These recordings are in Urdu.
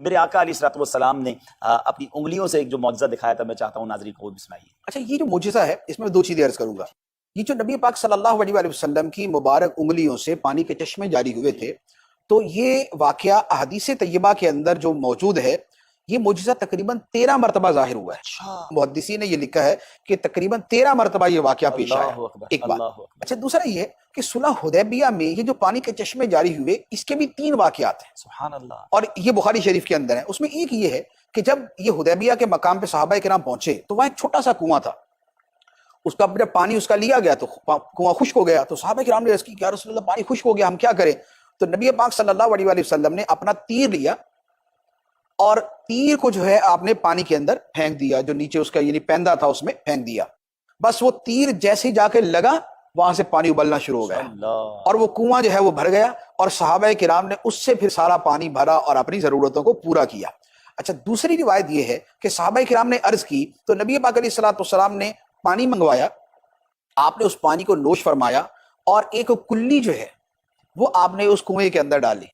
میرے آقا علیہ الصلوۃ والسلام نے اپنی انگلیوں سے ایک جو معجزہ دکھایا تھا، میں چاہتا ہوں ناظرین کو بھی سنائیے۔ اچھا، یہ جو معجزہ ہے اس میں 2 چیزیں عرض کروں گا۔ یہ جو نبی پاک صلی اللہ علیہ وآلہ وسلم کی مبارک انگلیوں سے پانی کے چشمے جاری ہوئے تھے، تو یہ واقعہ احادیث طیبہ کے اندر جو موجود ہے، یہ معجزہ تقریباً 13 مرتبہ ظاہر ہوا ہے۔ محدثین نے یہ لکھا ہے کہ تقریباً 13 مرتبہ یہ واقعہ پیش آیا۔ اللہ اکبر، ایک بات۔ اللہ اکبر۔ اچھا، دوسرا یہ کہ صلح حدیبیہ میں یہ جو پانی کے چشمے جاری ہوئے، اس کے بھی 3 واقعات ہیں، سبحان اللہ۔ اور یہ بخاری شریف کے اندر ہے۔ اس میں ایک یہ ہے کہ جب یہ حدیبیہ کے مقام پہ صحابہ کرام پہنچے تو وہاں ایک چھوٹا سا کنواں تھا، اس کا جب پانی اس کا لیا گیا تو کنواں خشک ہو گیا، تو صحابہ کرام نے عرض کی کہ یا رسول اللہ پانی خشک ہو گیا، ہم کیا کریں؟ تو نبی پاک صلی اللہ علیہ وآلہ وسلم نے اپنا تیر لیا اور تیر کو جو ہے آپ نے پانی کے اندر پھینک دیا، جو نیچے اس کا یعنی پیندا تھا اس میں پھینک دیا۔ بس وہ تیر جیسے جا کے لگا، وہاں سے پانی ابلنا شروع ہو گیا اور وہ کنواں جو ہے وہ بھر گیا، اور صحابہ کرام نے اس سے پھر سارا پانی بھرا اور اپنی ضرورتوں کو پورا کیا۔ اچھا، دوسری روایت یہ ہے کہ صحابہ کرام نے عرض کی تو نبی پاک علیہ الصلوۃ والسلام نے پانی منگوایا، آپ نے اس پانی کو نوش فرمایا، اور ایک کلی جو ہے وہ آپ نے اس کنویں کے اندر ڈالی۔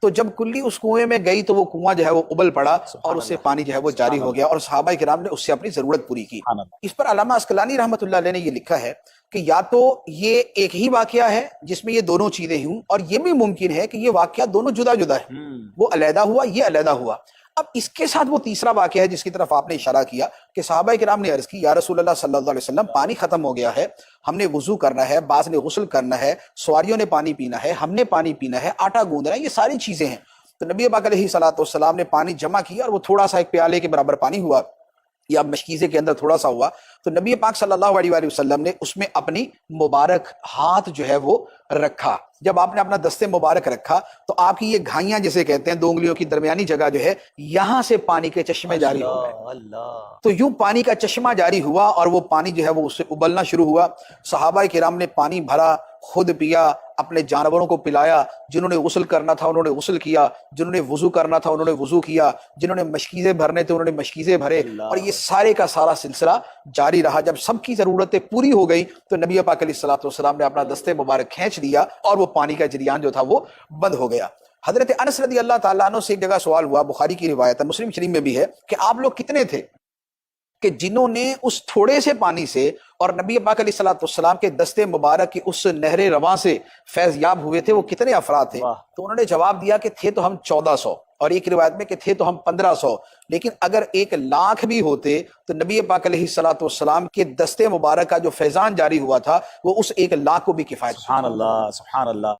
تو جب کلی اس کنویں میں گئی تو وہ کنواں جو ہے وہ ابل پڑا اور اس سے پانی جو ہے وہ جاری ہو گیا، اور صحابہ کرام نے اس سے اپنی ضرورت پوری کی۔ اس پر علامہ عسقلانی رحمۃ اللہ علیہ نے یہ لکھا ہے کہ یا تو یہ ایک ہی واقعہ ہے جس میں یہ دونوں چیزیں ہوں، اور یہ بھی ممکن ہے کہ یہ واقعہ دونوں جدا جدا ہے، وہ علیحدہ ہوا، یہ علیحدہ ہوا۔ اب اس کے ساتھ وہ تیسرا واقعہ ہے جس کی طرف آپ نے اشارہ کیا کہ صحابہ کرام نے عرض کی یا رسول اللہ صلی اللہ علیہ وسلم پانی ختم ہو گیا ہے، ہم نے وضو کرنا ہے، بعض نے غسل کرنا ہے، سواریوں نے پانی پینا ہے، ہم نے پانی پینا ہے، آٹا گوندنا ہے، یہ ساری چیزیں ہیں۔ تو نبی پاک علیہ الصلوۃ والسلام نے پانی جمع کیا اور وہ تھوڑا سا ایک پیالے کے برابر پانی ہوا، یا مشکیزے کے اندر تھوڑا سا ہوا، تو نبی پاک صلی اللہ علیہ وآلہ وسلم نے اس میں اپنی مبارک ہاتھ جو ہے وہ رکھا۔ جب آپ نے اپنا دست مبارک رکھا تو آپ کی یہ گھائیاں جسے کہتے ہیں، 2 انگلیوں کی درمیانی جگہ جو ہے، یہاں سے پانی کے چشمے جاری ہو گئے۔ تو یوں پانی کا چشمہ جاری ہوا اور وہ پانی جو ہے وہ اس سے ابلنا شروع ہوا۔ صحابہ کرام نے پانی بھرا، خود پیا، اپنے جانوروں کو پلایا، جنہوں نے غسل کرنا تھا انہوں نے غسل کیا، جنہوں نے وضو کرنا تھا انہوں نے وضو کیا، جنہوں نے مشکیزے بھرنے تھے انہوں نے مشکیزے بھرے، اور یہ سارے کا سارا سلسلہ جاری رہا۔ جب سب کی ضرورتیں پوری ہو گئی تو نبی پاک علیہ الصلوۃ والسلام نے اپنا دست مبارک کھینچ دیا اور وہ پانی کا جریان جو تھا وہ بند ہو گیا۔ حضرت انس رضی اللہ تعالیٰ عنہ سے ایک جگہ سوال ہوا، بخاری کی روایت ہے، مسلم شریف میں بھی ہے، کہ آپ لوگ کتنے تھے کہ جنہوں نے اس تھوڑے سے پانی سے اور نبی پاک علیہ الصلوۃ والسلام کے دست مبارک کی اس نہر رواں سے فیض یاب ہوئے تھے، وہ کتنے افراد تھے؟ تو انہوں نے جواب دیا کہ تھے تو ہم 1400، اور ایک روایت میں کہ تھے تو ہم 1500، لیکن اگر 1,00,000 بھی ہوتے تو نبی پاک علیہ الصلوۃ والسلام کے دست مبارک کا جو فیضان جاری ہوا تھا وہ اس 1,00,000 کو بھی کفایت۔ سبحان اللہ، سبحان اللہ۔